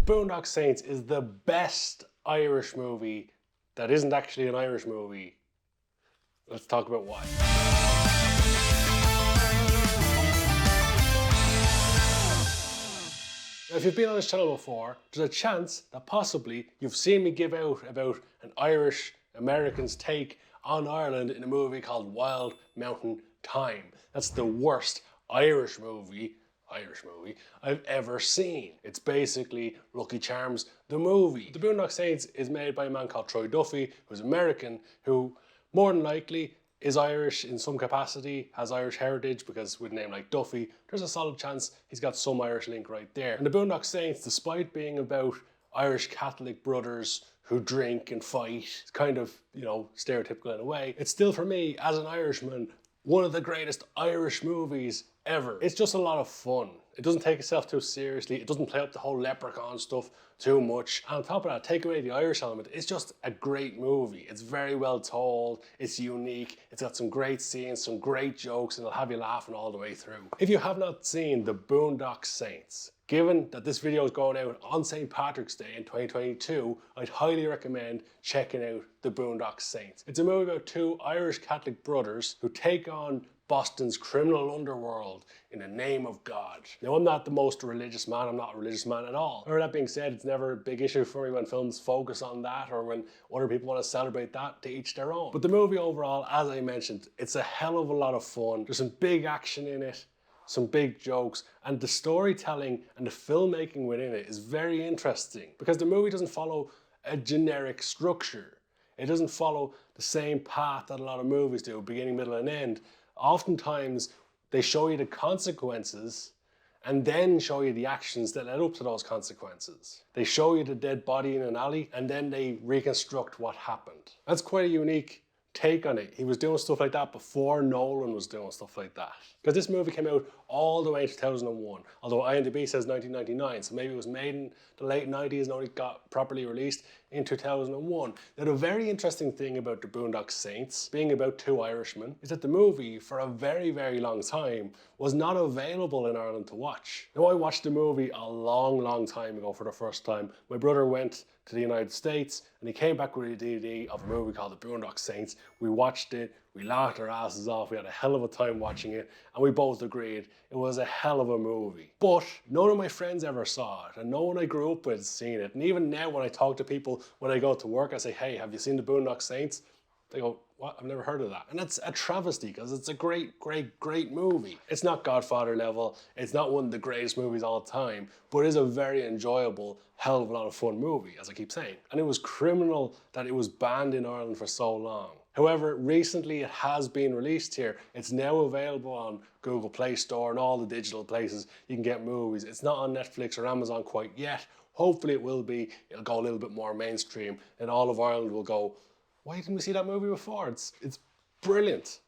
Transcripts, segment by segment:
Boondock Saints is the best Irish movie that isn't actually an Irish movie. Let's talk about why. Now, if you've been on this channel before, there's a chance that possibly you've seen me give out about an Irish American's take on Ireland in a movie called Wild Mountain Thyme. That's the worst Irish movie I've ever seen. It's basically Lucky Charms, the movie. The Boondock Saints is made by a man called Troy Duffy, who's American, who more than likely is Irish in some capacity, has Irish heritage, because with a name like Duffy, there's a solid chance he's got some Irish link right there. And the Boondock Saints, despite being about Irish Catholic brothers who drink and fight, it's kind of, stereotypical in a way, it's still, for me, as an Irishman, one of the greatest Irish movies ever. It's just a lot of fun. It doesn't take itself too seriously. It doesn't play up the whole leprechaun stuff too much. And on top of that, take away the Irish element, it's just a great movie. It's very well told, it's unique, it's got some great scenes, some great jokes, and it'll have you laughing all the way through. If you have not seen The Boondock Saints, given that this video is going out on St. Patrick's Day in 2022, I'd highly recommend checking out The Boondock Saints. It's a movie about two Irish Catholic brothers who take on Boston's criminal underworld in the name of God. Now, I'm not the most religious man, I'm not a religious man at all. However, that being said, it's never a big issue for me when films focus on that or when other people want to celebrate that, to each their own. But the movie overall, as I mentioned, it's a hell of a lot of fun. There's some big action in it, some big jokes, and the storytelling and the filmmaking within it is very interesting because the movie doesn't follow a generic structure. It doesn't follow the same path that a lot of movies do, beginning, middle, and end. Oftentimes, they show you the consequences and then show you the actions that led up to those consequences. They show you the dead body in an alley and then they reconstruct what happened. That's quite a unique take on it. He was doing stuff like that before Nolan was doing stuff like that. Because this movie came out all the way in 2001, although IMDb says 1999, so maybe it was made in the late 90s and only got properly released in 2001. Now, the very interesting thing about The Boondock Saints, being about two Irishmen, is that the movie, for a very, very long time, was not available in Ireland to watch. Now, I watched the movie a long, long time ago for the first time. My brother went to the United States and he came back with a DVD of a movie called The Boondock Saints. We watched it, we laughed our asses off, we had a hell of a time watching it, and we both agreed it was a hell of a movie. But none of my friends ever saw it, and no one I grew up with has seen it. And even now when I talk to people, when I go to work, I say, hey, have you seen The Boondock Saints? They go, what? I've never heard of that. And that's a travesty because it's a great, great, great movie. It's not Godfather level. It's not one of the greatest movies all the time, but it is a very enjoyable, hell of a lot of fun movie, as I keep saying. And it was criminal that it was banned in Ireland for so long. However, recently it has been released here. It's now available on Google Play Store and all the digital places you can get movies. It's not on Netflix or Amazon quite yet. Hopefully it will be. It'll go a little bit more mainstream and all of Ireland will go, why didn't we see that movie before? It's brilliant.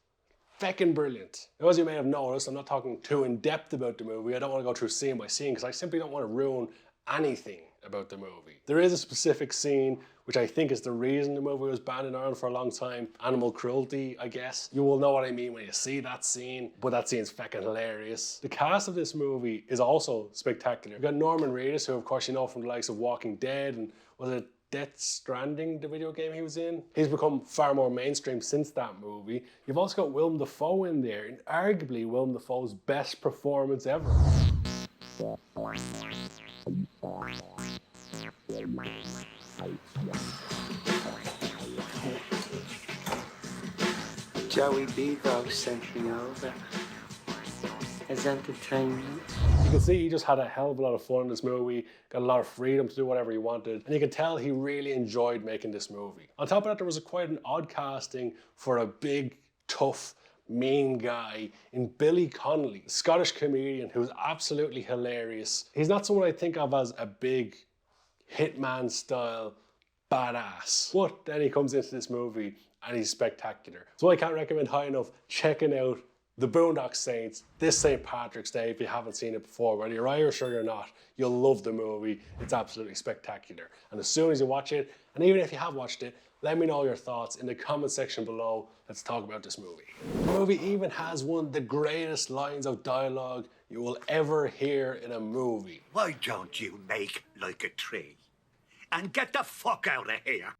Feckin' brilliant. Now, as you may have noticed, I'm not talking too in-depth about the movie. I don't want to go through scene by scene because I simply don't want to ruin anything about the movie. There is a specific scene which I think is the reason the movie was banned in Ireland for a long time. Animal cruelty, I guess. You will know what I mean when you see that scene, but that scene's feckin' hilarious. The cast of this movie is also spectacular. You've got Norman Reedus, who of course you know from the likes of Walking Dead and was it Death Stranding, the video game he was in? He's become far more mainstream since that movie. You've also got Willem Dafoe in there, and arguably Willem Dafoe's best performance ever. Joey Bevo sent me over as entertainment. You can see he just had a hell of a lot of fun in this movie, got a lot of freedom to do whatever he wanted, and you can tell he really enjoyed making this movie. On top of that, there was quite an odd casting for a big, tough, mean guy in Billy Connolly, a Scottish comedian who's absolutely hilarious. He's not someone I think of as a big hitman style badass, but then he comes into this movie and he's spectacular. So I can't recommend high enough checking out The Boondock Saints, this St. Patrick's Day, if you haven't seen it before, whether you're Irish or you're not, you'll love the movie. It's absolutely spectacular. And as soon as you watch it, and even if you have watched it, let me know your thoughts in the comment section below. Let's talk about this movie. The movie even has one of the greatest lines of dialogue you will ever hear in a movie. Why don't you make like a tree and get the fuck out of here?